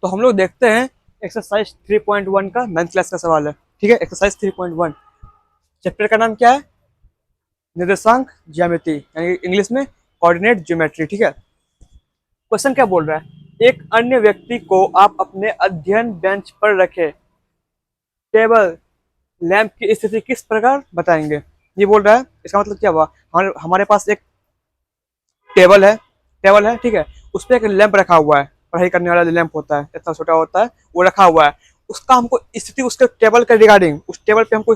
तो हम लोग देखते हैं एक्सरसाइज 3.1 का 9th क्लास का सवाल है। ठीक है, एक्सरसाइज 3.1 चैप्टर का नाम क्या है? निर्देशांक ज्यामिति, यानी इंग्लिश में कोऑर्डिनेट ज्योमेट्री। ठीक है, क्वेश्चन क्या बोल रहा है? एक अन्य व्यक्ति को आप अपने अध्ययन बेंच पर रखे टेबल लैंप की स्थिति किस प्रकार बताएंगे? ये बोल रहा है, इसका मतलब क्या हुआ? हमारे पास एक टेबल है, ठीक है, उस पर एक लैंप रखा हुआ है, पढ़ाई करने वाला जो लैंप होता है, इतना छोटा होता है, वो रखा हुआ है। उसका हमको स्थिति उसके टेबल के रिगार्डिंग, उस टेबल पे हमको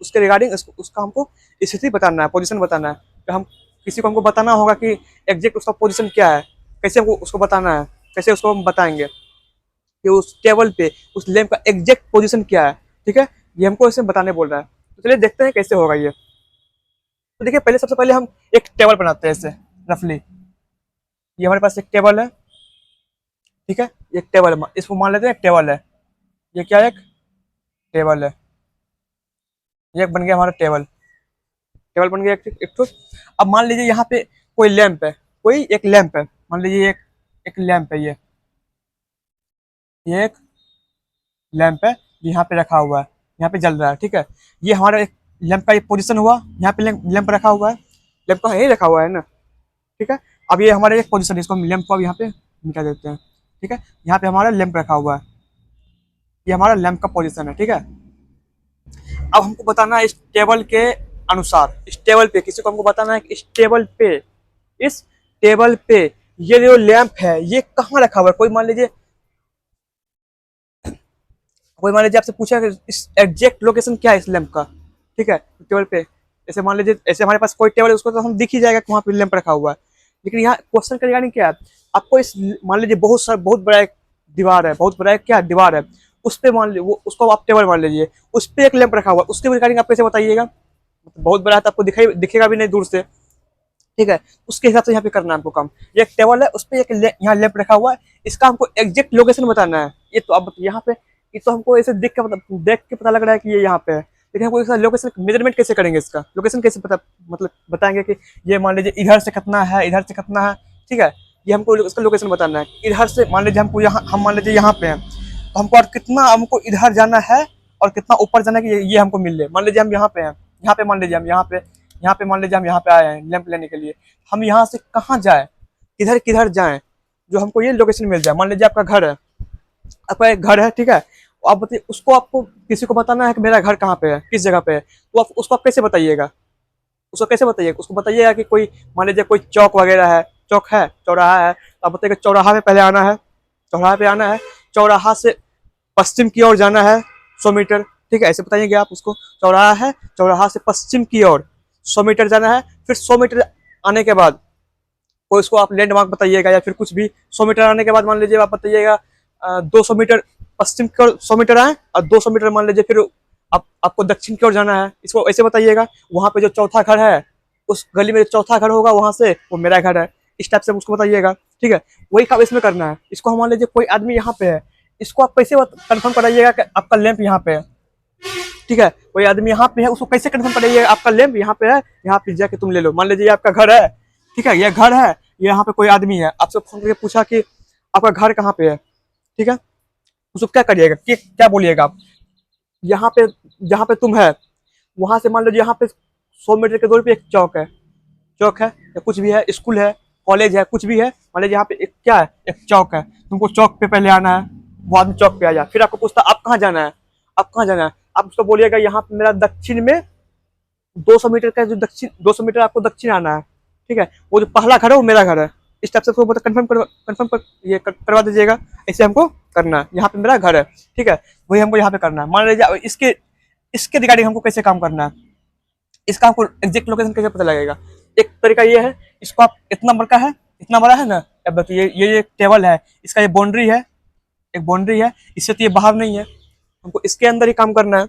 उसके रिगार्डिंग उसका हमको स्थिति बताना है, पोजीशन बताना है। तो हम किसी को हमको बताना होगा कि एग्जैक्ट उसका पोजीशन क्या है, कैसे हमको उसको बताना है, कैसे उसको हम बताएंगे कि उस टेबल पे उस लैंप का एग्जैक्ट पोजीशन क्या है। ठीक है, ये हमको इसे बताने बोल रहा है। तो चलिए देखते हैं कैसे होगा ये। तो देखिए, पहले सबसे पहले हम एक टेबल बनाते हैं ऐसे रफली। ये हमारे पास एक टेबल है, ठीक है, एक टेबल है, इसको मान लेते हैं एक टेबल है। ये क्या है? एक टेबल है। ये एक बन गया हमारा टेबल, टेबल बन गया एक तो। अब मान लीजिए यहाँ पे कोई लैंप है, कोई एक लैंप है, मान लीजिए एक एक लैंप है, ये एक लैंप है, यहाँ पे रखा हुआ है, यहाँ पे जल रहा है। ठीक है, ये हमारा एक लैंप का एक पोजीशन हुआ, यहाँ पे लैंप रखा हुआ है, लैंप का यही रखा हुआ है ना। ठीक है, अब ये हमारा एक पोजीशन है, इसको हम लैंप को अब यहाँ पे मिटा देते हैं। ठीक है, यहाँ पे हमारा लैंप रखा हुआ है, ये हमारा लैंप का पोजीशन है। ठीक है, अब हमको बताना है इस टेबल के अनुसार, इस टेबल पे किसी को हमको बताना है कि इस टेबल पे ये जो लैंप है ये कहाँ रखा हुआ है। कोई मान लीजिए आपसे पूछा कि इस एग्जैक्ट लोकेशन क्या है इस लैंप का। ठीक है, टेबल पे ऐसे मान लीजिए, ऐसे हमारे पास कोई टेबल है, उसको तो हम दिख ही जाएगा कि वहाँ पे लैंप रखा हुआ है। लेकिन यहाँ क्वेश्चन का रिगार्डिंग क्या है? आपको इस, मान लीजिए बहुत बड़ा एक दीवार है, बहुत बड़ा एक क्या दीवार है, उस पर मान लीजिए, वो उसको आप टेबल मान लीजिए, उस पर एक लैंप रखा हुआ है, उसके रिगार्डिंग आप कैसे बताइएगा? मतलब बहुत बड़ा है तो आपको दिखेगा भी नहीं दूर से। ठीक है, उसके हिसाब से यहाँ पे करना है हमको काम। ये एक टेबल है, उस पर एक यहाँ लैंप रखा हुआ है, इसका हमको एग्जैक्ट लोकेशन बताना है। ये तो अब यहाँ पे, ये तो हमको ऐसे देख के पता लग रहा है कि ये यहाँ पे है, लेकिन हमको इसका लोकेशन मेजरमेंट कैसे करेंगे, इसका लोकेशन कैसे पता, मतलब बताएंगे कि ये मान लीजिए इधर से कितना है, इधर से कितना है। ठीक है, ये हमको इसका लोकेशन बताना है। इधर से मान लीजिए हमको यहाँ, हम मान लीजिए यहाँ पे हैं, तो हमको और कितना हमको इधर जाना है और कितना ऊपर जाना है कि ये हमको मिल ले। मान लीजिए हम यहाँ पे हैं, यहाँ पे मान लीजिए हम यहाँ पे मान लीजिए हम यहाँ पे आए हैं लैंप लेने के लिए, हम यहाँ से कहाँ जाए, किधर किधर जाएं, जो हमको ये लोकेशन मिल जाए। मान लीजिए आपका घर है, आपका एक घर है, ठीक है, आप बताइए उसको, आपको किसी को बताना है कि मेरा घर कहाँ पे है, किस जगह पे है, तो आप उसको आप कैसे बताइएगा? उसको कैसे बताइएगा? उसको बताइएगा कि कोई, मान लीजिए कोई चौक वगैरह है, चौक है, चौराहा है, तो आप बताइएगा चौराहा में पहले आना है, चौराहा पे आना है, चौराहा से पश्चिम की ओर जाना है 100 मीटर। ठीक है, ऐसे बताइएगा आप उसको, चौराहा है, चौराहा से पश्चिम की ओर 100 मीटर जाना है, फिर 100 मीटर आने के बाद कोई उसको आप लैंडमार्क बताइएगा, या फिर कुछ भी 100 मीटर आने के बाद मान लीजिए आप बताइएगा 200 मीटर पश्चिम की ओर 100 मीटर आए, और 200 मीटर मान लीजिए फिर आपको दक्षिण की ओर जाना है, इसको ऐसे बताइएगा। वहां पे जो चौथा घर है, उस गली में जो चौथा घर होगा वहां से वो मेरा घर है, इस टाइप से उसको बताइएगा। ठीक है, वही काम इसमें करना है। इसको हम मान लीजिए कोई आदमी यहाँ पे है, इसको आप कैसे कंफर्म कराइएगा कि आपका लैंप यहाँ पे है। ठीक है, कोई आदमी यहाँ पे है, उसको कैसे कंफर्म कराइएगा आपका लैंप यहाँ पे है, यहाँ पे जाके तुम ले लो। मान लीजिए आपका घर है, ठीक है, ये घर है, ये यहाँ पे कोई आदमी है, आपसे फोन करके पूछा कि आपका घर कहाँ पे है। ठीक है, उसको क्या करिएगा, क्या बोलिएगा आप? यहाँ पे, जहाँ पे तुम है वहां से मान लीजिए यहाँ पे 100 मीटर के दूरी पे एक चौक है, या कुछ भी है, स्कूल है, कॉलेज है, कुछ भी है, मान लीजिए यहाँ पे एक क्या है, एक चौक है, तुमको चौक पे पहले आना है, वो आदमी चौक पे आ जाए, फिर आपको पूछता आप कहाँ जाना है, आप कहाँ जाना है, आप उसको बोलिएगा यहाँ पे मेरा दक्षिण में 200 मीटर का, जो दक्षिण 200 मीटर आपको दक्षिण आना है। ठीक है, वो जो पहला घर है वो मेरा घर है, इस टाइप से उसको कंफर्म करवा दीजिएगा। ऐसे हमको करना है, यहाँ पे मेरा घर है। ठीक है, वही हमको यहाँ पे करना है। मान लीजिए इसके इसके रिगार्डिंग हमको कैसे काम करना है, इसका हमको एग्जैक्ट लोकेशन कैसे पता लगेगा? एक तरीका ये है, इसको आप इतना बड़ा है, इतना बड़ा है ना, अब बताइए ये टेबल है, इसका ये बाउंड्री है, एक बाउंड्री है, इससे तो ये बाहर नहीं है, हमको इसके अंदर ही काम करना है।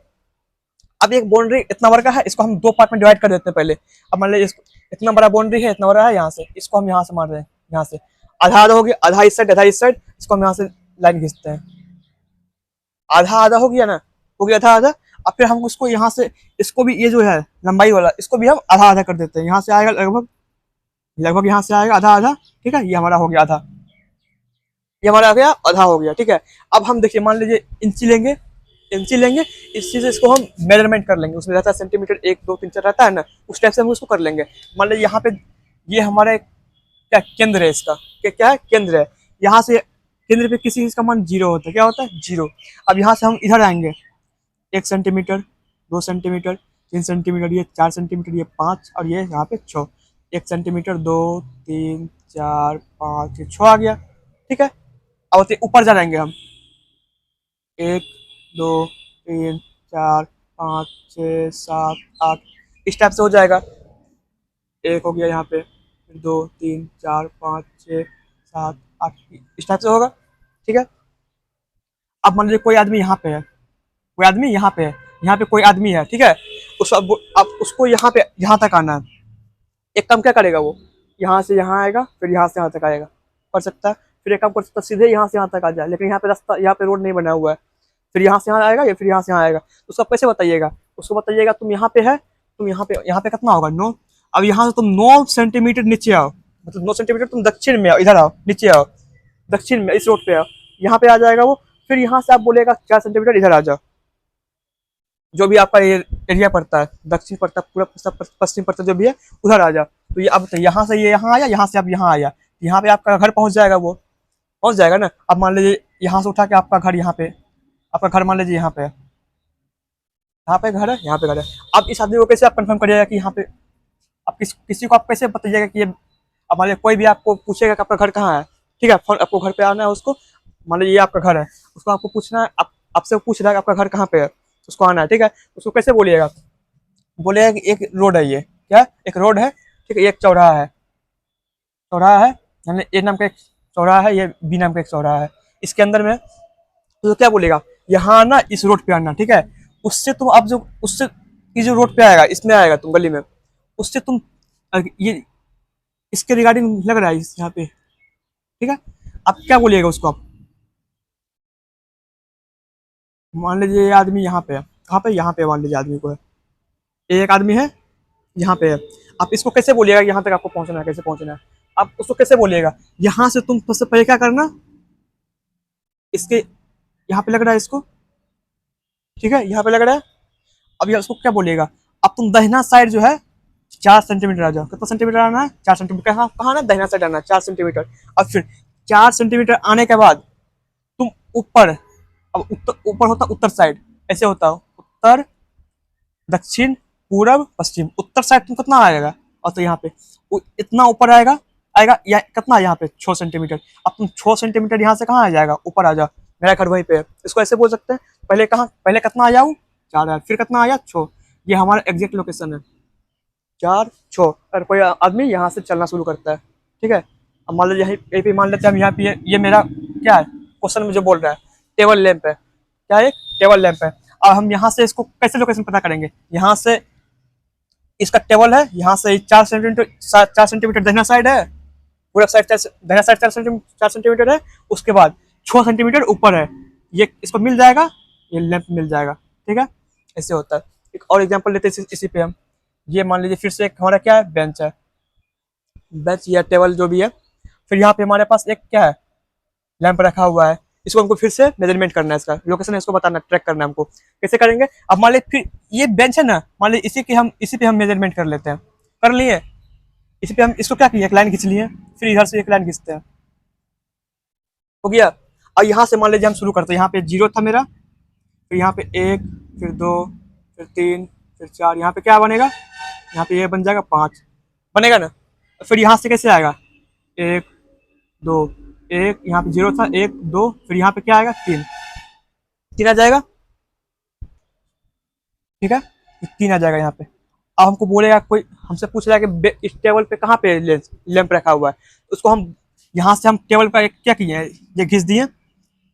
अब एक बाउंड्री इतना बड़ा है, इसको हम दो पार्ट में डिवाइड कर देते हैं पहले। अब मान लीजिए इसको, इतना बड़ा बाउंड्री है, इतना बड़ा है, यहाँ से इसको हम यहाँ से मार रहे हैं, यहाँ से आधा आधा हो गया, आधा इस साइड आधा इस साइड, इसको हम यहाँ से लाइन खींचते हैं, आधा आधा हो गया ना, हो गया आधा आधा। अब फिर हम उसको यहाँ से, इसको भी, ये जो है लंबाई वाला, इसको भी हम आधा आधा कर देते हैं, यहाँ से आएगा लगभग लगभग यहाँ से आएगा आधा आधा। ठीक है, ये हमारा हो गया आधा। ये हमारा आ गया, आधा हो गया, ठीक है। अब हम देखिए, मान लीजिए इंची लेंगे, इस चीज से इसको हम मेजरमेंट कर लेंगे, उसमें रहता है सेंटीमीटर, 1 2 3 4 रहता है ना, उस टाइप से हम उसको कर लेंगे। मान लीजिए यहाँ पे ये हमारा क्या केंद्र है इसका, क्या है, केंद्र है। यहाँ से केंद्र पे किसी चीज का मान 0 होता है, क्या होता है, 0। अब यहाँ से हम इधर आएंगे, 1 सेंटीमीटर, 2 सेंटीमीटर, 3 सेंटीमीटर, ये 4 सेंटीमीटर, ये 5, और ये यहाँ पे 6। 1 सेंटीमीटर, 2 3 4 5 6 आ गया, ठीक है। अब ऊपर जाएंगे हम, 1 2 3 4 5 6 7 8, इस टाइप से हो जाएगा। एक हो गया यहाँ पे, फिर 2 3 4 5 6 7 8, इस टाइप से होगा, ठीक है। अब मान लीजिए कोई आदमी यहाँ पे है, कोई आदमी यहाँ पे है, यहाँ पे कोई आदमी है, ठीक है। अब उसको यहाँ पे, यहाँ तक आना है। एक काम क्या करेगा वो, यहाँ से यहाँ आएगा, फिर यहाँ से यहाँ तक आएगा, कर सकता है। फिर एक काम कर सकता है, सीधे यहाँ से यहाँ तक आ जाए, लेकिन यहाँ पे रास्ता, यहाँ पे रोड नहीं बना हुआ है। फिर यहाँ से यहाँ आएगा, या फिर यहाँ से यहाँ आएगा, तो उसको कैसे बताइएगा, उसको बताइएगा तुम यहाँ पे है, तुम यहाँ पे कितना होगा, 9। अब यहाँ से तुम 9 सेंटीमीटर नीचे आओ, मतलब 9 सेंटीमीटर तुम दक्षिण में आओ, इधर आओ, नीचे आओ, दक्षिण में, इस रोड पे आओ, यहाँ पे आ जाएगा वो। फिर यहाँ से आप बोलेगा 4 सेंटीमीटर इधर आ जाओ, जो भी आपका एरिया पड़ता है, दक्षिण पड़ता है, पूरा पश्चिम पड़ता है, जो भी है, उधर आ जाओ। तो ये अब यहाँ से ये यहाँ आया, यहाँ से अब यहाँ आया, यहाँ पे आपका घर पहुंच जाएगा, वो पहुंच जाएगा ना। अब मान लीजिए यहाँ से उठा के आपका घर यहाँ पे, आपका घर मान लीजिए यहाँ पे है, यहाँ पे घर है, यहाँ पे घर है। अब इस आदमी को कैसे आप कंफर्म करिएगा कि यहाँ पे, आप किसी को आप कैसे बताइएगा कि ये, अब मान लीजिए कोई भी आपको पूछेगा कि आपका घर कहाँ है, ठीक है, फोन आपको घर पे आना है उसको, मान लीजिए ये आपका घर है, उसको आपको पूछना है, आपसे पूछ रहा है कि आपका घर कहाँ पे है, उसको आना है, ठीक है। उसको कैसे बोलिएगा, बोलेगा कि एक रोड है, ये क्या, एक रोड है, ठीक है, ये एक चौराहा है, चौराहा है, यानी ए नाम का एक चौराहा है, ये बी नाम का एक चौराहा है, इसके अंदर में। तो क्या बोलेगा, यहाँ आना, इस रोड पे आना, ठीक है। उससे तुम, अब जो उससे, ये जो रोड पे आएगा, इसमें आएगा तुम गली में, उससे तुम ये इसके रिगार्डिंग लग रहा है यहाँ पे, ठीक है। अब क्या बोलिएगा उसको, आप मान लीजिए ये आदमी यहाँ पे है, कहाँ पे, यहाँ पे मान लीजिए आदमी को है, ये एक आदमी है, यहाँ पे है। आप इसको कैसे बोलिएगा यहाँ तक आपको पहुंचना है, कैसे पहुंचना है, आप उसको कैसे बोलिएगा, यहाँ से तुम सबसे पहले क्या करना, इसके यहाँ पे लग रहा है इसको, ठीक है, यहाँ पे लग रहा है। अब ये उसको क्या बोलिएगा, अब तुम दहिना साइड जो है 4 सेंटीमीटर आ जाओ, कितना सेंटीमीटर आना है, 4 सेंटीमीटर, कहाँ कहाँ ना, दहिना साइड आना है 4 सेंटीमीटर। अब फिर 4 सेंटीमीटर आने के बाद तुम ऊपर, अब ऊपर होता उत्तर साइड, ऐसे होता हो, उत्तर दक्षिण पूरब पश्चिम, उत्तर साइड तुम कितना आएगा, और तो यहाँ पे इतना ऊपर आएगा, आएगा या कितना, यहाँ पे 6 सेंटीमीटर। अब तुम 6 सेंटीमीटर यहाँ से कहाँ आ जाएगा, ऊपर आ जाओ, मेरा घर वहीं पे है, इसको ऐसे बोल सकते हैं। पहले कहाँ, पहले कितना आ जाऊँ, 4 फिर कितना आया, 6, ये हमारा एग्जैक्ट लोकेशन है, 4 6। और कोई आदमी यहाँ से चलना शुरू करता है, ठीक है। अब मान लीजिए यहीं पे मान लेते हैं हम, यहाँ पे ये मेरा क्या है, क्वेश्चन मुझे बोल रहा है, टेबल लैंप है, क्या है, टेबल लैंप है। अब हम यहाँ से इसको कैसे लोकेशन पता करेंगे, यहाँ से इसका टेबल है, यहाँ से 4 सेंटीमीटर, 4 सेंटीमीटर दहिना साइड है, पूरा साइड दहिना साइड 4 सेंटीमीटर है, उसके बाद 6 सेंटीमीटर ऊपर है, ये इसको मिल जाएगा, ये लैंप मिल जाएगा, ठीक है। ऐसे होता है। एक और एग्जांपल लेते हैं इसी पे हम, ये मान लीजिए फिर से एक हमारा क्या है, बेंच है, बेंच या टेबल जो भी है। फिर यहाँ पे हमारे पास एक क्या है, लैंप रखा हुआ है, इसको हमको फिर से मेजरमेंट करना है, इसका लोकेशन है, इसको बताना, ट्रैक करना है हमको, कैसे करेंगे। अब मान लीजिए फिर ये बेंच है ना, मान लीजिए इसी पे हम मेजरमेंट कर लेते हैं, कर लिए, इसी पे हम इसको क्या किए, एक लाइन खींच लिए, फिर इधर से एक लाइन खींचते हैं, हो गया। और यहाँ से मान लीजिए हम शुरू करते हैं, यहाँ पे 0 था मेरा, फिर यहाँ पे 1, फिर 2, फिर 3, फिर 4, यहाँ पे क्या बनेगा, यहाँ पे ये बन जाएगा 5, बनेगा ना। फिर यहाँ से कैसे आएगा, 1 2, 1, यहाँ पे 0 था, 1 2, फिर यहाँ पे क्या आएगा, 3, 3 आ जाएगा, ठीक है, 3 आ जाएगा यहाँ पे। अब हमको बोलेगा, कोई हमसे पूछ रहा है कि इस टेबल पे कहाँ पे लैंप रखा हुआ है, उसको हम यहाँ से हम टेबल का क्या किए हैं, ये घिस दिए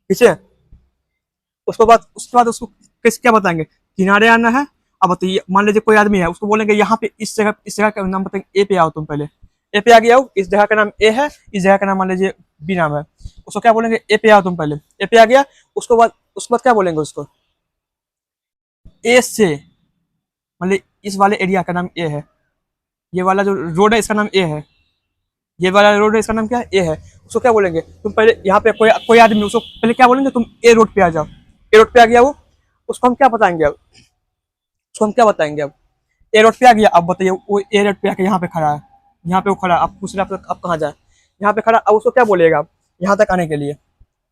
पीछे। उसके बाद उसको कैसे क्या बताएंगे, किनारे आना है। अब बताइए, मान लीजिए कोई आदमी है, उसको बोलेंगे यहाँ पे इस जगह का नाम बताएंगे, ए पे आओ, तुम पहले ए पे आ गया हो, इस जगह का नाम ए है, इस जगह का नाम मान लीजिए बी नाम है, उसको क्या बोलेंगे, ए पे आओ तुम पहले, ए पे आ गया। उसके बाद क्या बोलेंगे उसको, ए से, मतलब इस वाले एरिया का नाम ए है, ये वाला जो रोड है इसका नाम ए है, ये वाला रोड है, इसका नाम क्या है, ए है। उसको क्या बोलेंगे, तुम पहले यहाँ पे कोई कोई आदमी, उसको पहले क्या बोलेंगे, तुम ए रोड पे आ जाओ। ए रोड पे आ गया वो, उसको हम क्या बताएंगे अब, उसको हम क्या बताएंगे अब, ए रोड पे आ गया, अब बताइए वो ए रोड पे आके यहाँ पे खड़ा है, यहाँ पे वो खड़ा है, आप पूछ रहे आप कहाँ जाए, यहाँ पे खड़ा, अब उसको क्या बोलेगा आप, यहाँ तक आने के लिए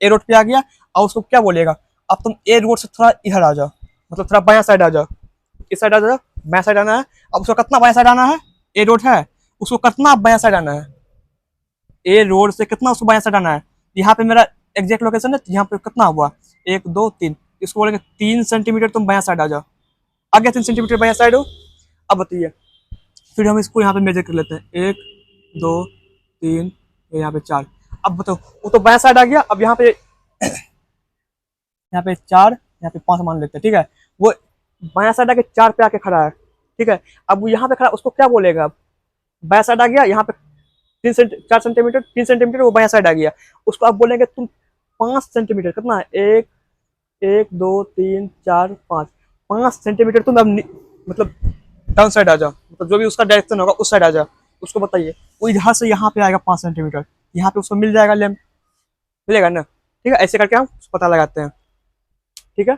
ए रोड पे आ गया, और उसको क्या बोलेगा, अब तुम ए रोड से थोड़ा इधर आ जाओ, मतलब थोड़ा बाया साइड आ जाओ, इस साइड आ जाओ, बाया साइड आना है। अब उसको कितना बाया साइड आना है, ए रोड है, उसको कितना बाया साइड आना है, ए रोड से कितना उसको बाया साइड आना है। यहाँ पे मेरा एग्जैक्ट लोकेशन है, यहाँ पे कितना हुआ, 1 2 3, इसको बोलेंगे 3 सेंटीमीटर तुम बाया साइड आ जाओ, आ गया 3 सेंटीमीटर बाया साइड हो। अब बताइए, फिर हम इसको यहाँ पे मेजर कर लेते हैं, 1 2 3, यहाँ पे 4। अब बताओ, वो तो बाया साइड आ गया, अब यहाँ पे 4, यहाँ पे 5 मान लेते हैं, ठीक है। वो बाया साइड आके 4 पे आके खड़ा है, ठीक है। अब वो यहाँ पे खड़ा, उसको क्या बोलेगा, अब बाया साइड आ गया, यहाँ पे 4 सेंटीमीटर, 3 सेंटीमीटर वो बाया साइड आ गया, उसको आप बोलेंगे तुम 5 सेंटीमीटर, कितना है, 1 1 2 3 4 5, 5 सेंटीमीटर तुम अब मतलब डाउन साइड आ जाओ, मतलब जो भी उसका डायरेक्शन होगा उस साइड आ जाओ। उसको बताइए, वो इधर से यहाँ पे आएगा 5 सेंटीमीटर, यहाँ पे उसको मिल जाएगा लैम्प, मिलेगा ना, ठीक है। ऐसे करके हम पता लगाते हैं, ठीक है।